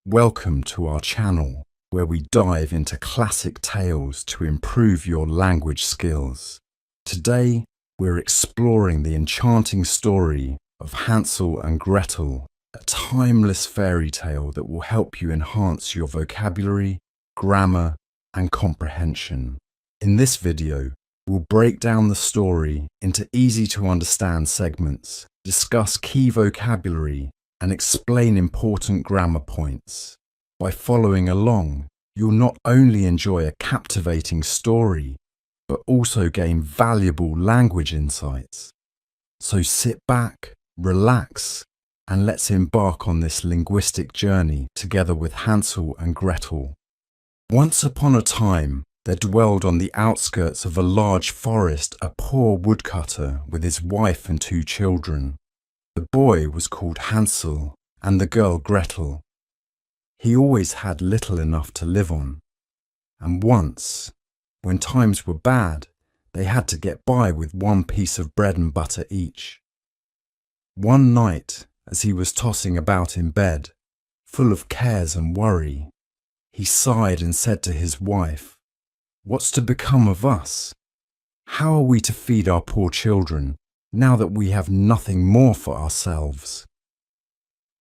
Welcome to our channel, where we dive into classic tales to improve your language skills. Today, we're exploring the enchanting story of Hansel and Gretel, a timeless fairy tale that will help you enhance your vocabulary, grammar, and comprehension. In this video, we'll break down the story into easy-to-understand segments, discuss key vocabulary, and explain important grammar points. By following along, you'll not only enjoy a captivating story, but also gain valuable language insights. So sit back, relax, and let's embark on this linguistic journey together with Hansel and Gretel. Once upon a time, there dwelled on the outskirts of a large forest a poor woodcutter with his wife and 2 children. The boy was called Hansel and the girl Gretel. He always had little enough to live on, and once, when times were bad, they had to get by with 1 piece of bread and butter each. One night, as he was tossing about in bed, full of cares and worry, he sighed and said to his wife, "What's to become of us? How are we to feed our poor children now that we have nothing more for ourselves?"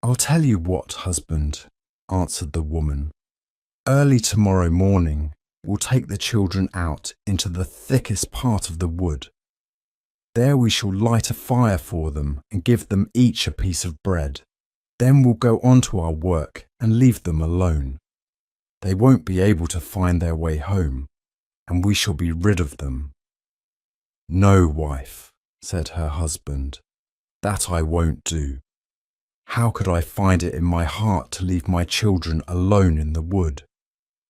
"I'll tell you what, husband," answered the woman. "Early tomorrow morning, we'll take the children out into the thickest part of the wood. There we shall light a fire for them and give them each a piece of bread. Then we'll go on to our work and leave them alone. They won't be able to find their way home, and we shall be rid of them." "No, wife," said her husband, "that I won't do. How could I find it in my heart to leave my children alone in the wood?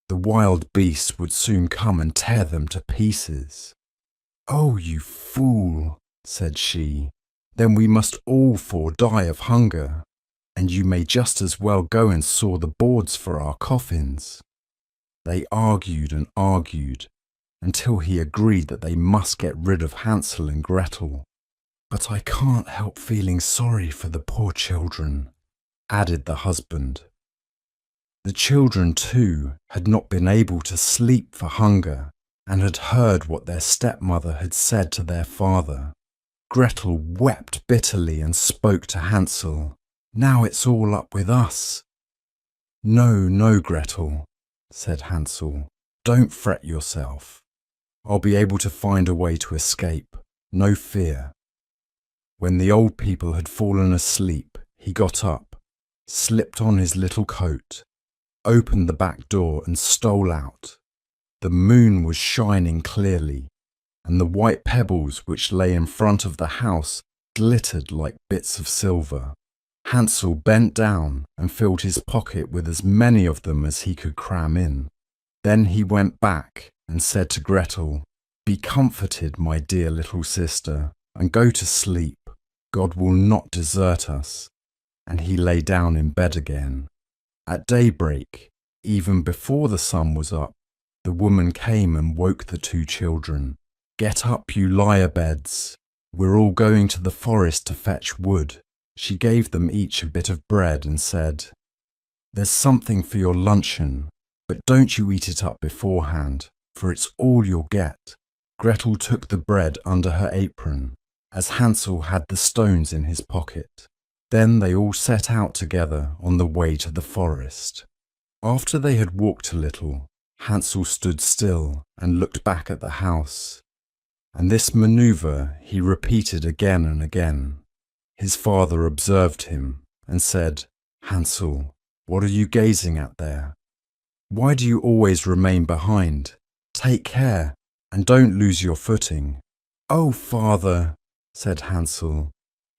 The wild beasts would soon come and tear them to pieces." "Oh, you fool," said she, "then we must all 4 die of hunger, and you may just as well go and saw the boards for our coffins." They argued and argued, until he agreed that they must get rid of Hansel and Gretel. "But I can't help feeling sorry for the poor children," added the husband. The children, too, had not been able to sleep for hunger, and had heard what their stepmother had said to their father. Gretel wept bitterly and spoke to Hansel. "Now it's all up with us." "No, no, Gretel," said Hansel. "Don't fret yourself. I'll be able to find a way to escape, no fear." When the old people had fallen asleep, he got up, slipped on his little coat, opened the back door and stole out. The moon was shining clearly, and the white pebbles which lay in front of the house glittered like bits of silver. Hansel bent down and filled his pocket with as many of them as he could cram in. Then he went back and said to Gretel, "Be comforted, my dear little sister, and go to sleep. God will not desert us." And he lay down in bed again. At daybreak, even before the sun was up, the woman came and woke the 2 children. "Get up, you lie-a-beds. We're all going to the forest to fetch wood." She gave them each a bit of bread and said, "There's something for your luncheon, but don't you eat it up beforehand, for it's all you'll get." Gretel took the bread under her apron, as Hansel had the stones in his pocket. Then they all set out together on the way to the forest. After they had walked a little, Hansel stood still and looked back at the house, and this maneuver he repeated again and again. His father observed him and said, "Hansel, what are you gazing at there? Why do you always remain behind? Take care and don't lose your footing." "Oh, father," said Hansel,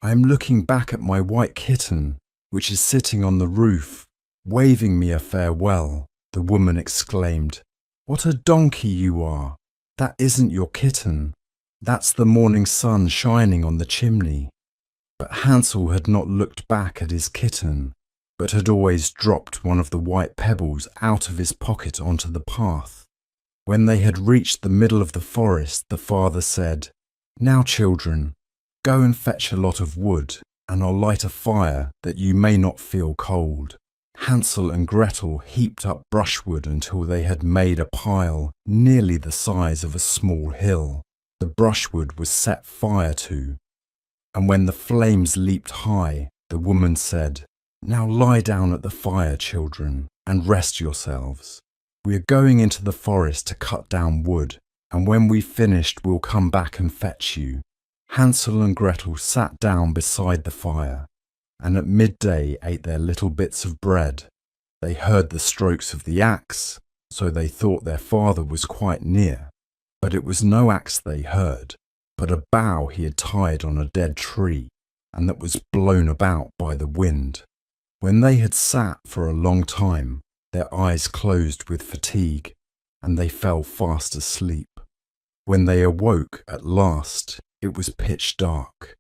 "I am looking back at my white kitten, which is sitting on the roof, waving me a farewell." The woman exclaimed, "What a donkey you are! That isn't your kitten. That's the morning sun shining on the chimney." But Hansel had not looked back at his kitten, but had always dropped one of the white pebbles out of his pocket onto the path. When they had reached the middle of the forest, the father said, "Now, children, go and fetch a lot of wood, and I'll light a fire that you may not feel cold." Hansel and Gretel heaped up brushwood until they had made a pile nearly the size of a small hill. The brushwood was set fire to, and when the flames leaped high, the woman said, "Now lie down at the fire, children, and rest yourselves. We are going into the forest to cut down wood, and when we've finished we'll come back and fetch you." Hansel and Gretel sat down beside the fire, and at midday ate their little bits of bread. They heard the strokes of the axe, so they thought their father was quite near. But it was no axe they heard, but a bough he had tied on a dead tree, and that was blown about by the wind. When they had sat for a long time, their eyes closed with fatigue, and they fell fast asleep. When they awoke at last, it was pitch dark.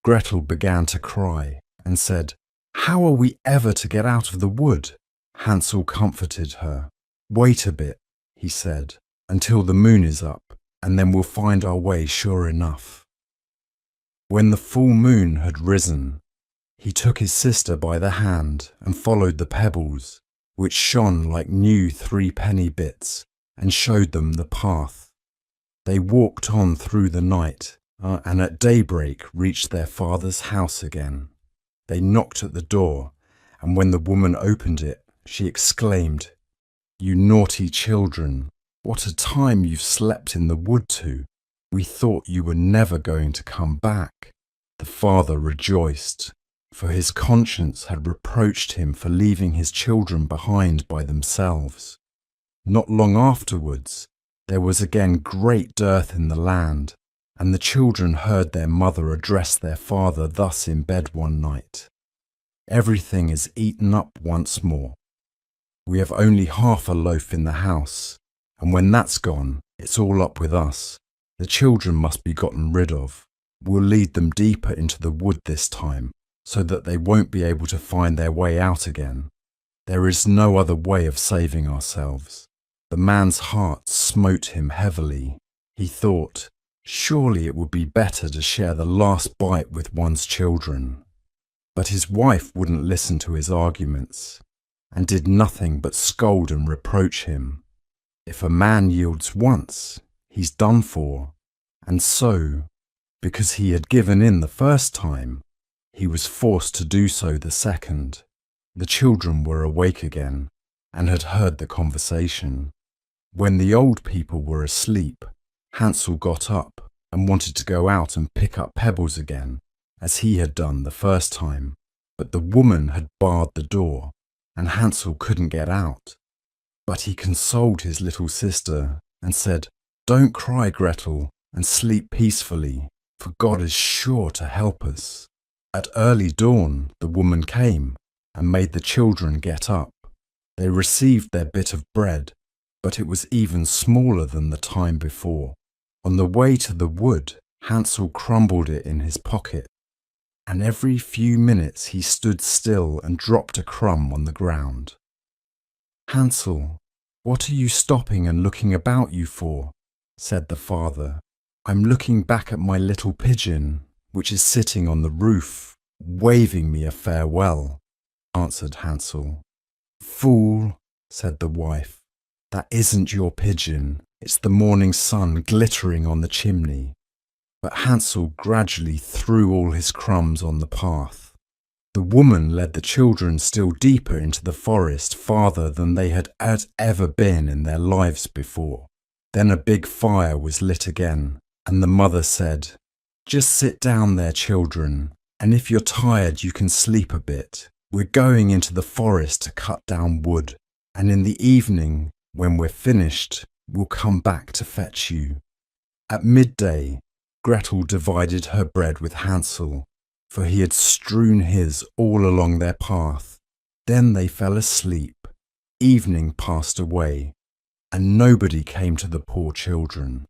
Gretel began to cry and said, "How are we ever to get out of the wood?" Hansel comforted her. "Wait a bit," he said, "until the moon is up, and then we'll find our way sure enough." When the full moon had risen, he took his sister by the hand and followed the pebbles, which shone like new three-penny bits, and showed them the path. They walked on through the night, and at daybreak reached their father's house again. They knocked at the door, and when the woman opened it, she exclaimed, "You naughty children, what a time you've slept in the wood to! We thought you were never going to come back." The father rejoiced, for his conscience had reproached him for leaving his children behind by themselves. Not long afterwards, there was again great dearth in the land, and the children heard their mother address their father thus in bed one night: "Everything is eaten up once more. We have only half a loaf in the house, and when that's gone, it's all up with us. The children must be gotten rid of. We'll lead them deeper into the wood this time, so that they won't be able to find their way out again. There is no other way of saving ourselves." The man's heart smote him heavily. He thought, surely it would be better to share the last bite with one's children. But his wife wouldn't listen to his arguments, and did nothing but scold and reproach him. If a man yields once, he's done for, and so, because he had given in the first time, he was forced to do so the second. The children were awake again, and had heard the conversation. When the old people were asleep, Hansel got up and wanted to go out and pick up pebbles again, as he had done the first time. But the woman had barred the door, and Hansel couldn't get out. But he consoled his little sister and said, "Don't cry, Gretel, and sleep peacefully, for God is sure to help us." At early dawn, the woman came and made the children get up. They received their bit of bread, but it was even smaller than the time before. On the way to the wood, Hansel crumbled it in his pocket, and every few minutes he stood still and dropped a crumb on the ground. "Hansel, what are you stopping and looking about you for?" said the father. "I'm looking back at my little pigeon, which is sitting on the roof, waving me a farewell," answered Hansel. "Fool," said the wife, "that isn't your pigeon, it's the morning sun glittering on the chimney." But Hansel gradually threw all his crumbs on the path. The woman led the children still deeper into the forest, farther than they had ever been in their lives before. Then a big fire was lit again, and the mother said, "Just sit down there, children, and if you're tired you can sleep a bit. We're going into the forest to cut down wood, and in the evening, when we're finished, we'll come back to fetch you." At midday, Gretel divided her bread with Hansel, for he had strewn his all along their path. Then they fell asleep. Evening passed away, and nobody came to the poor children.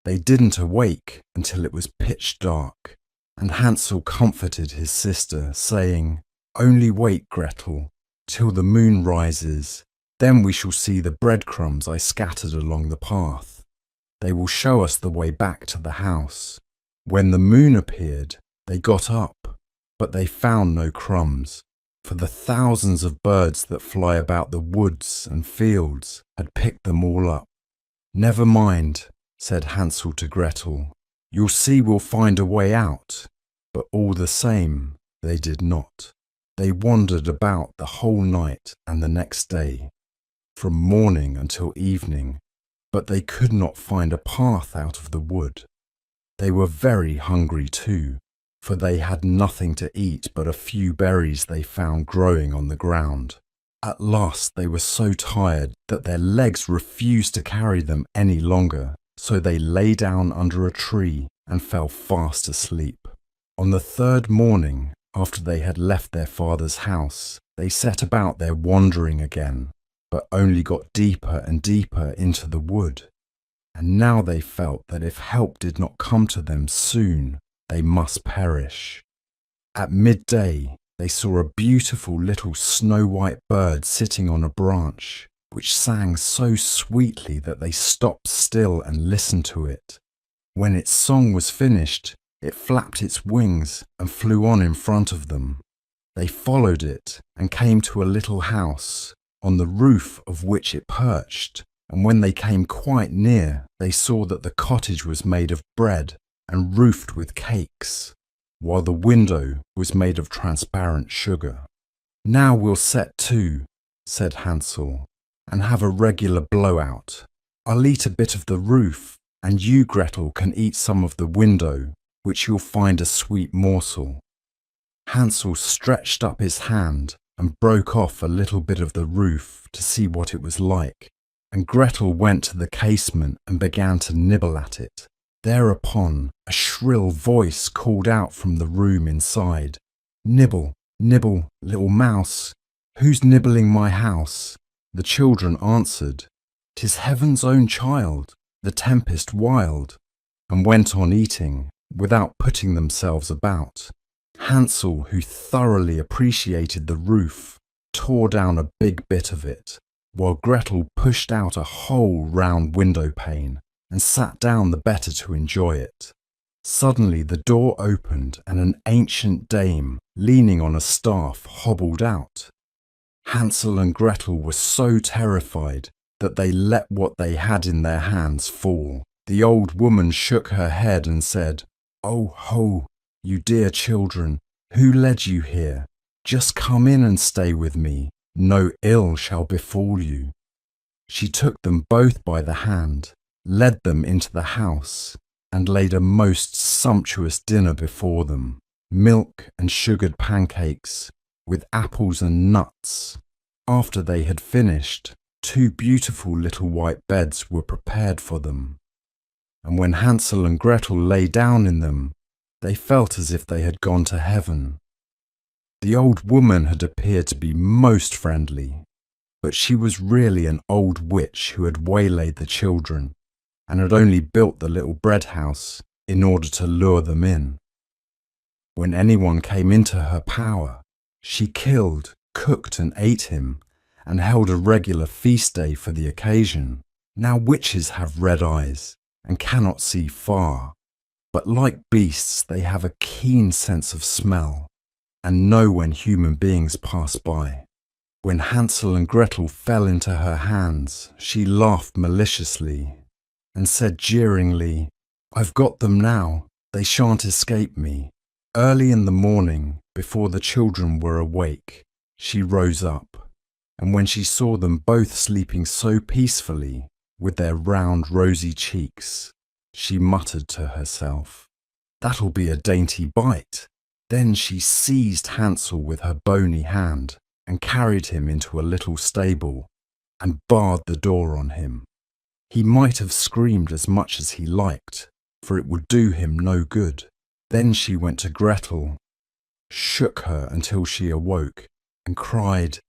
They didn't awake until it was pitch dark, and Hansel comforted his sister, saying, "Only wait, Gretel, till the moon rises. Then we shall see the breadcrumbs I scattered along the path. They will show us the way back to the house." When the moon appeared, they got up, but they found no crumbs. for the thousands of birds that fly about the woods and fields had picked them all up. "Never mind," said Hansel to Gretel. "You'll see we'll find a way out." But all the same, they did not. They wandered about the whole night and the next day, from morning until evening, but they could not find a path out of the wood. They were very hungry too, for they had nothing to eat but a few berries they found growing on the ground. At last they were so tired that their legs refused to carry them any longer, so they lay down under a tree and fell fast asleep. On the third morning, after they had left their father's house, they set about their wandering again, but only got deeper and deeper into the wood. And now they felt that if help did not come to them soon, they must perish. At midday, they saw a beautiful little snow-white bird sitting on a branch, which sang so sweetly that they stopped still and listened to it. When its song was finished, it flapped its wings and flew on in front of them. They followed it and came to a little house, on the roof of which it perched, and when they came quite near, they saw that the cottage was made of bread and roofed with cakes, while the window was made of transparent sugar. "Now we'll set to," said Hansel, "and have a regular blowout. I'll eat a bit of the roof, and you, Gretel, can eat some of the window, which you'll find a sweet morsel." Hansel stretched up his hand and broke off a little bit of the roof to see what it was like, and Gretel went to the casement and began to nibble at it. Thereupon a shrill voice called out from the room inside, "Nibble, nibble, little mouse, who's nibbling my house?" The children answered, "'Tis heaven's own child, the tempest wild," and went on eating without putting themselves about. Hansel, who thoroughly appreciated the roof, tore down a big bit of it, while Gretel pushed out a whole round window pane and sat down the better to enjoy it. Suddenly the door opened and an ancient dame, leaning on a staff, hobbled out. Hansel and Gretel were so terrified that they let what they had in their hands fall. The old woman shook her head and said, "Oh ho, you dear children, who led you here? Just come in and stay with me. No ill shall befall you." She took them both by the hand, led them into the house, and laid a most sumptuous dinner before them, milk and sugared pancakes, with apples and nuts. After they had finished, 2 beautiful little white beds were prepared for them, and when Hansel and Gretel lay down in them, they felt as if they had gone to heaven. The old woman had appeared to be most friendly, but she was really an old witch who had waylaid the children and had only built the little bread house in order to lure them in. When anyone came into her power, she killed, cooked and ate him, and held a regular feast day for the occasion. Now witches have red eyes and cannot see far, but like beasts they have a keen sense of smell and know when human beings pass by. When Hansel and Gretel fell into her hands, she laughed maliciously and said jeeringly, "I've got them now, they shan't escape me." Early in the morning, before the children were awake, she rose up, and when she saw them both sleeping so peacefully, with their round rosy cheeks, she muttered to herself, "That'll be a dainty bite." Then she seized Hansel with her bony hand and carried him into a little stable and barred the door on him. He might have screamed as much as he liked, for it would do him no good. Then she went to Gretel, shook her until she awoke, and cried,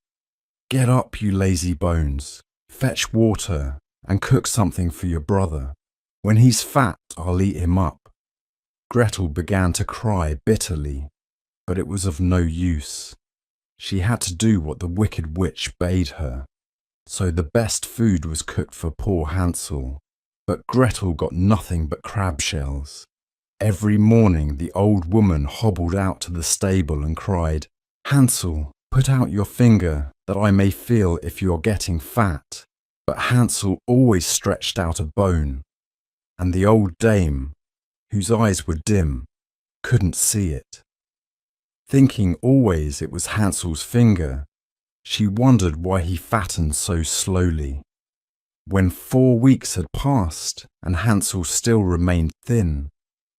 "Get up, you lazy bones, fetch water and cook something for your brother. When he's fat, I'll eat him up." Gretel began to cry bitterly, but it was of no use. She had to do what the wicked witch bade her. So the best food was cooked for poor Hansel, but Gretel got nothing but crab shells. Every morning the old woman hobbled out to the stable and cried, "Hansel, Put out your finger that I may feel if you are getting fat. But Hansel always stretched out a bone, and the old dame, whose eyes were dim, couldn't see it. Thinking always it was Hansel's finger, she wondered why he fattened so slowly. When 4 weeks had passed and Hansel still remained thin,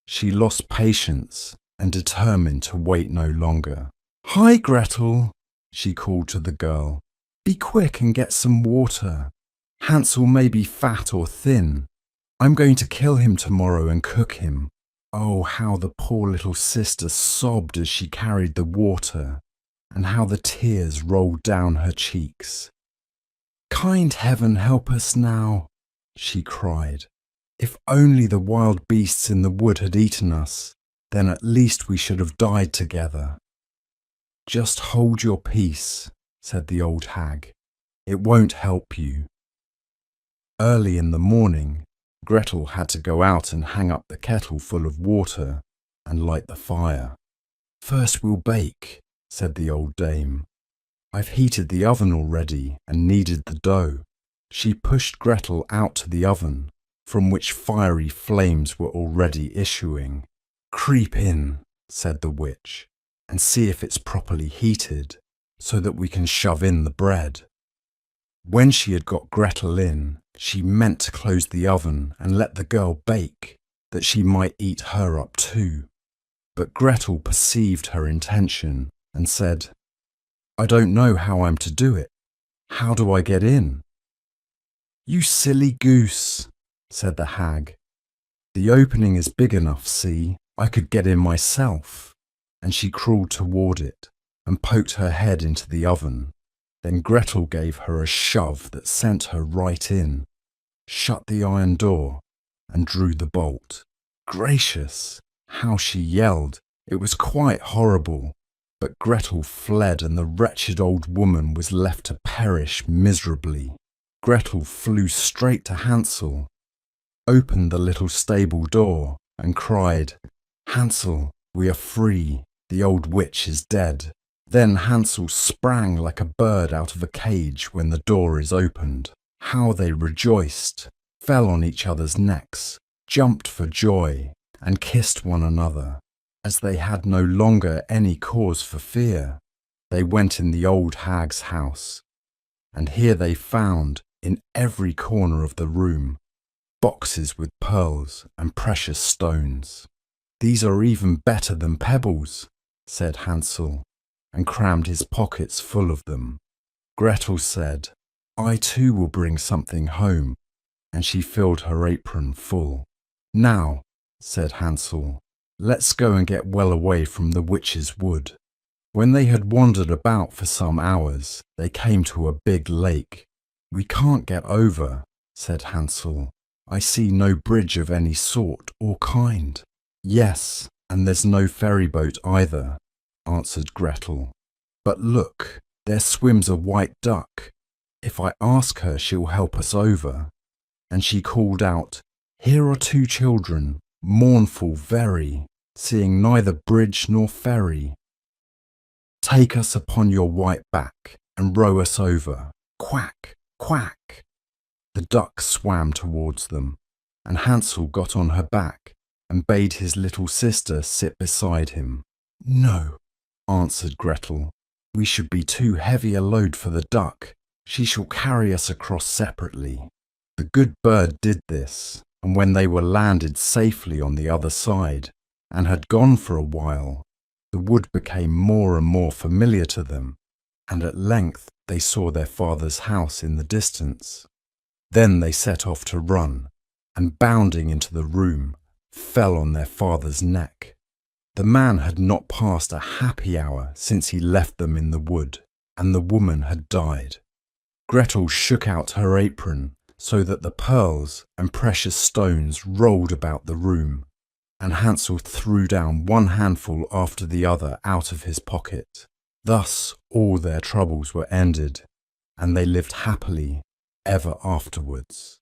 she lost patience and determined to wait no longer. "Hi, Gretel," she called to the girl. "Be quick and get some water. Hansel may be fat or thin. I'm going to kill him tomorrow and cook him." Oh, how the poor little sister sobbed as she carried the water, and how the tears rolled down her cheeks. "Kind heaven, help us now," she cried. "If only the wild beasts in the wood had eaten us, then at least we should have died together." "Just hold your peace," said the old hag. "It won't help you." Early in the morning, Gretel had to go out and hang up the kettle full of water and light the fire. "First we'll bake," said the old dame. "I've heated the oven already and kneaded the dough." She pushed Gretel out to the oven, from which fiery flames were already issuing. "Creep in," said the witch, "and see if it's properly heated, so that we can shove in the bread." When she had got Gretel in, she meant to close the oven and let the girl bake, that she might eat her up too. But Gretel perceived her intention and said, "I don't know how I'm to do it. How do I get in?" "You silly goose," said the hag. "The opening is big enough, see, I could get in myself." And she crawled toward it and poked her head into the oven. Then Gretel gave her a shove that sent her right in, shut the iron door, and drew the bolt. Gracious! How she yelled! It was quite horrible. But Gretel fled, and the wretched old woman was left to perish miserably. Gretel flew straight to Hansel, opened the little stable door, and cried, "Hansel, we are free. The old witch is dead." Then Hansel sprang like a bird out of a cage when the door is opened. How they rejoiced, fell on each other's necks, jumped for joy, and kissed one another. As they had no longer any cause for fear, they went in the old hag's house, and here they found, in every corner of the room, boxes with pearls and precious stones. "These are even better than pebbles," said Hansel, and crammed his pockets full of them. Gretel said, "I too will bring something home," and she filled her apron full. "Now," said Hansel, "let's go and get well away from the witch's wood." When they had wandered about for some hours, they came to a big lake. "We can't get over," said Hansel. "I see no bridge of any sort or kind." "Yes, and there's no ferry boat either," answered Gretel. "But look, there swims a white duck. If I ask her, she'll help us over." And she called out, "Here are 2 children, mournful very, seeing neither bridge nor ferry. Take us upon your white back and row us over. Quack, quack." The duck swam towards them, and Hansel got on her back and bade his little sister sit beside him. "No," answered Gretel, "we should be too heavy a load for the duck. She shall carry us across separately." The good bird did this, and when they were landed safely on the other side, and had gone for a while, the wood became more and more familiar to them, and at length they saw their father's house in the distance. Then they set off to run, and bounding into the room, fell on their father's neck. The man had not passed a happy hour since he left them in the wood, and the woman had died. Gretel shook out her apron so that the pearls and precious stones rolled about the room, and Hansel threw down one handful after the other out of his pocket. Thus all their troubles were ended, and they lived happily ever afterwards.